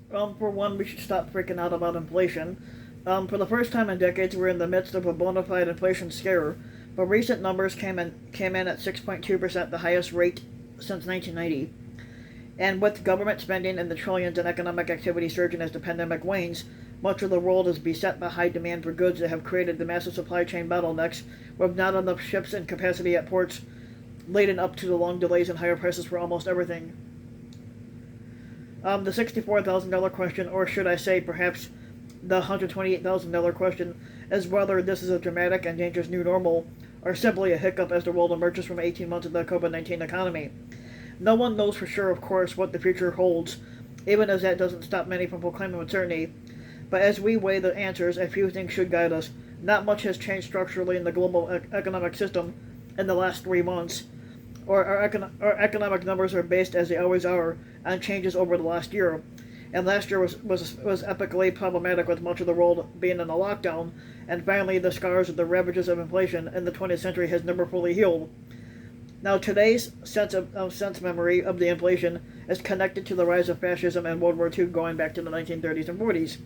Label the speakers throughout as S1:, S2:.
S1: for one, we should stop freaking out about inflation. For the first time in decades, we're in the midst of a bona fide inflation scare. But recent numbers came in at 6.2%, the highest rate since 1990. And with government spending and the trillions in economic activity surging as the pandemic wanes, much of the world is beset by high demand for goods that have created the massive supply chain bottlenecks, with not enough ships and capacity at ports, leading up to the long delays and higher prices for almost everything. The $64,000 question, or should I say perhaps the $128,000 question, is whether this is a dramatic and dangerous new normal, or simply a hiccup as the world emerges from 18 months of the COVID-19 economy. No one knows for sure, of course, what the future holds, even as that doesn't stop many from proclaiming with certainty. But as we weigh the answers, a few things should guide us. Not much has changed structurally in the global economic system in the last 3 months. Our economic numbers are based, as they always are, on changes over the last year. And last year was epically problematic, with much of the world being in a lockdown, and finally the scars of the ravages of inflation in the 20th century has never fully healed. Now, today's sense memory of the inflation is connected to the rise of fascism and World War II going back to the 1930s and 40s,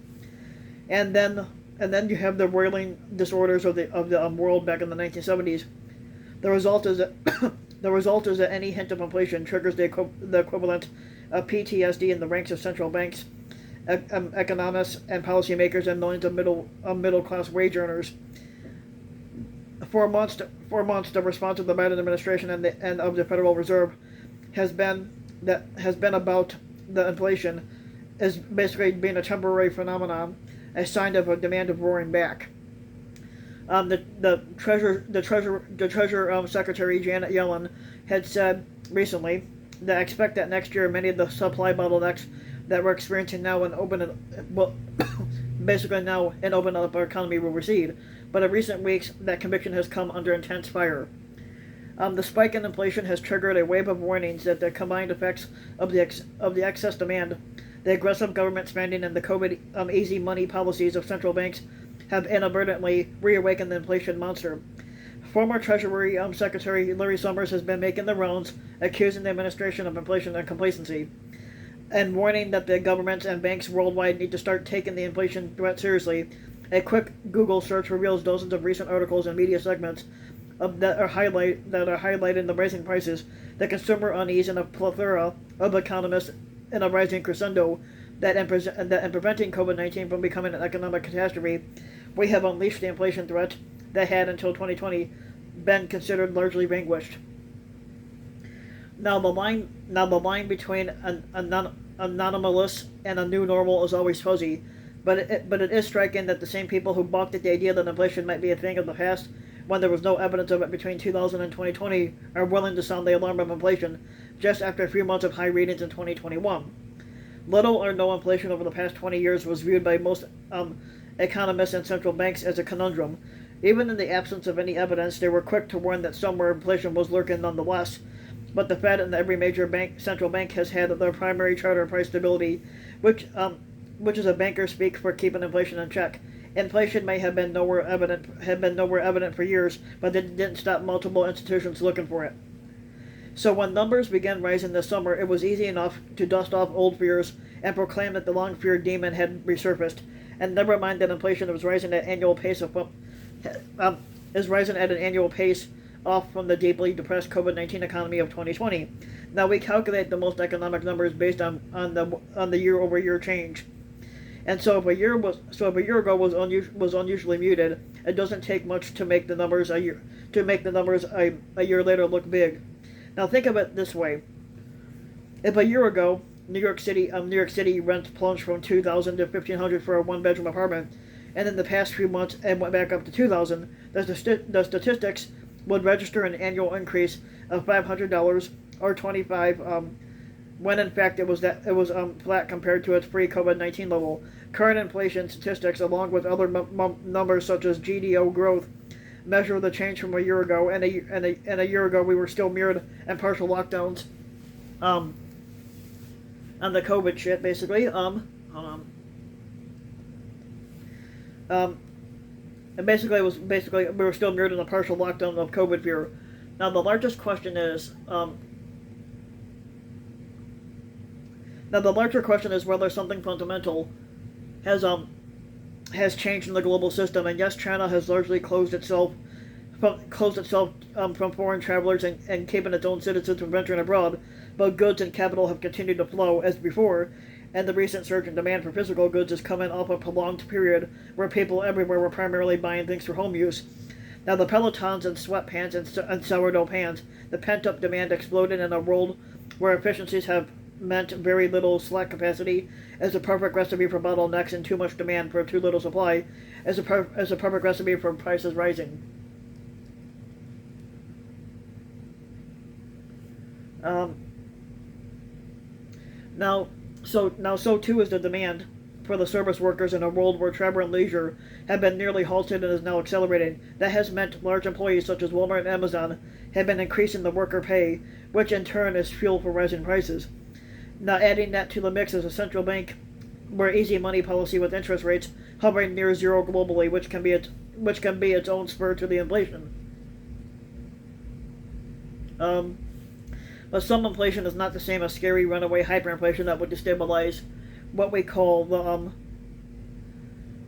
S1: and then you have the roiling disorders of the world back in the 1970s. The result is that any hint of inflation triggers the equivalent of PTSD in the ranks of central banks, economists, and policymakers, and millions of middle class wage earners. For months, the response of the Biden administration and of the Federal Reserve has been about the inflation as basically being a temporary phenomenon, a sign of a demand of roaring back. The Treasurer Secretary Janet Yellen had said recently that I expect that next year many of the supply bottlenecks that we're experiencing now basically now in open up our economy will recede. But in recent weeks, that conviction has come under intense fire. The spike in inflation has triggered a wave of warnings that the combined effects of the excess demand, the aggressive government spending, and the COVID easy money policies of central banks have inadvertently reawakened the inflation monster. Former Treasury Secretary Larry Summers has been making the rounds, accusing the administration of inflation and complacency, and warning that the governments and banks worldwide need to start taking the inflation threat seriously. A quick Google search reveals dozens of recent articles and media segments that are highlighting the rising prices, the consumer unease, and a plethora of economists in a rising crescendo that in preventing COVID-19 from becoming an economic catastrophe, we have unleashed the inflation threat that had until 2020 been considered largely vanquished. Now the line between an anomalous and a new normal is always fuzzy. But it is striking that the same people who balked at the idea that inflation might be a thing of the past, when there was no evidence of it between 2000 and 2020, are willing to sound the alarm of inflation just after a few months of high readings in 2021. Little or no inflation over the past 20 years was viewed by most economists and central banks as a conundrum. Even in the absence of any evidence, they were quick to warn that somewhere inflation was lurking nonetheless. But the Fed and every major central bank has had their primary charter of price stability, which is a banker speak for keeping inflation in check. Inflation may have been nowhere evident for years, but it didn't stop multiple institutions looking for it. So when numbers began rising this summer, it was easy enough to dust off old fears and proclaim that the long-feared demon had resurfaced. And never mind that inflation was rising at an annual pace off from the deeply depressed COVID-19 economy of 2020. Now we calculate the most economic numbers based on the year-over-year change. And so if a year ago was unusually muted, it doesn't take much to make the numbers a year later look big. Now think of it this way: if a year ago New York City rent plunged from $2,000 to $1,500 for a one-bedroom apartment, and in the past few months it went back up to $2,000, the statistics would register an annual increase of $500 or 25. When in fact it was flat compared to its pre-COVID-19 level. Current inflation statistics, along with other numbers such as GDO growth, measure the change from a year ago. And a year ago we were still mired in partial lockdowns, on the COVID shit basically. Hold on. And basically we were still mired in a partial lockdown of COVID fear. Now the largest question is. Now, the larger question is whether something fundamental has changed in the global system. And yes, China has largely closed itself from foreign travelers and keeping its own citizens from venturing abroad, but goods and capital have continued to flow as before, and the recent surge in demand for physical goods is coming off a prolonged period where people everywhere were primarily buying things for home use. Now, the Pelotons and sweatpants and sourdough pans, the pent-up demand exploded in a world where efficiencies have meant very little slack capacity as a perfect recipe for bottlenecks and too much demand for too little supply as a perfect recipe for prices rising. So too is the demand for the service workers in a world where travel and leisure have been nearly halted and is now accelerating. That has meant large employees such as Walmart and Amazon have been increasing the worker pay, which in turn is fuel for rising prices. Now, adding that to the mix is a central bank where easy money policy with interest rates hovering near zero globally, which can be its own spur to the inflation. But some inflation is not the same as scary runaway hyperinflation that would destabilize what we call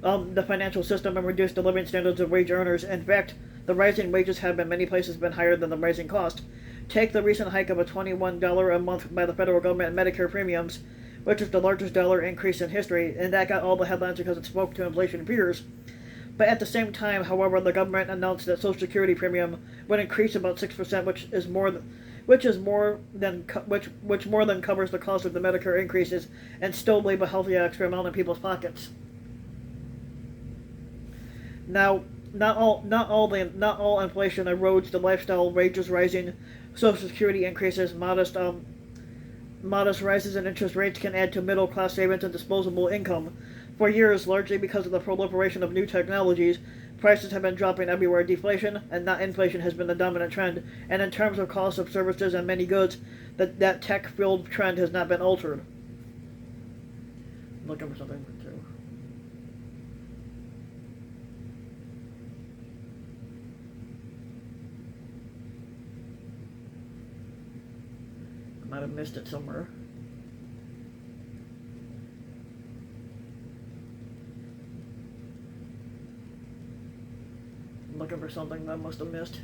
S1: the financial system and reduce the living standards of wage earners. In fact, the rising wages have in many places been higher than the rising cost. Take the recent hike of a $21 a month by the federal government in Medicare premiums, which is the largest dollar increase in history, and that got all the headlines because it spoke to inflation fears. But at the same time, however, the government announced that Social Security premium would increase about 6%, which more than covers the cost of the Medicare increases and still leave a healthy extra amount in people's pockets. Now, not all inflation erodes the lifestyle. Wages rising, Social Security increases, modest rises in interest rates can add to middle class savings and disposable income. For years, largely because of the proliferation of new technologies, prices have been dropping everywhere. Deflation and not inflation has been the dominant trend, and in terms of cost of services and many goods, that tech-fueled trend has not been altered. I'm looking for something too. I might have missed it somewhere. Looking for something that I must have missed.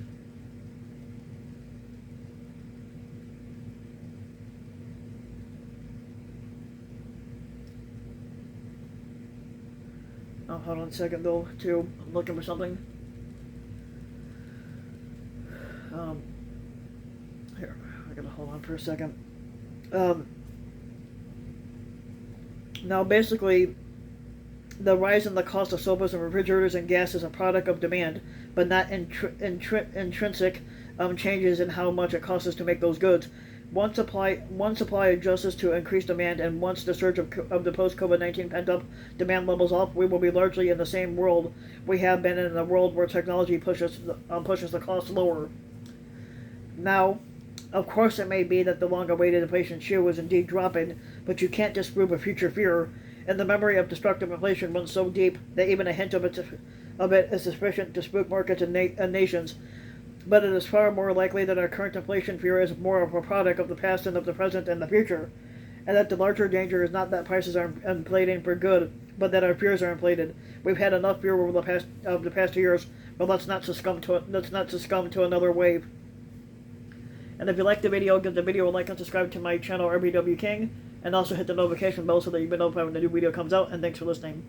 S1: Oh, hold on a second though, too. I'm looking for something. Here, I gotta hold on for a second. Now basically, the rise in the cost of sofas and refrigerators and gas is a product of demand, but not intrinsic changes in how much it costs us to make those goods. One supply adjusts to increased demand, and once the surge of the post-COVID-19 pent-up demand levels off, we will be largely in the same world we have been in, a world where technology pushes the cost lower. Now, of course, it may be that the long-awaited inflation shoe is indeed dropping, but you can't disprove a future fear. And the memory of destructive inflation runs so deep that even a hint of it is sufficient to spook markets and nations. But it is far more likely that our current inflation fear is more of a product of the past and of the present and the future, and that the larger danger is not that prices are inflating for good, but that our fears are inflated. We've had enough fear over the past 2 years, but let's not succumb to another wave. And if you like the video, give the video a like and subscribe to my channel, RBW King. And also hit the notification bell so that you'll be notified when the new video comes out. And thanks for listening.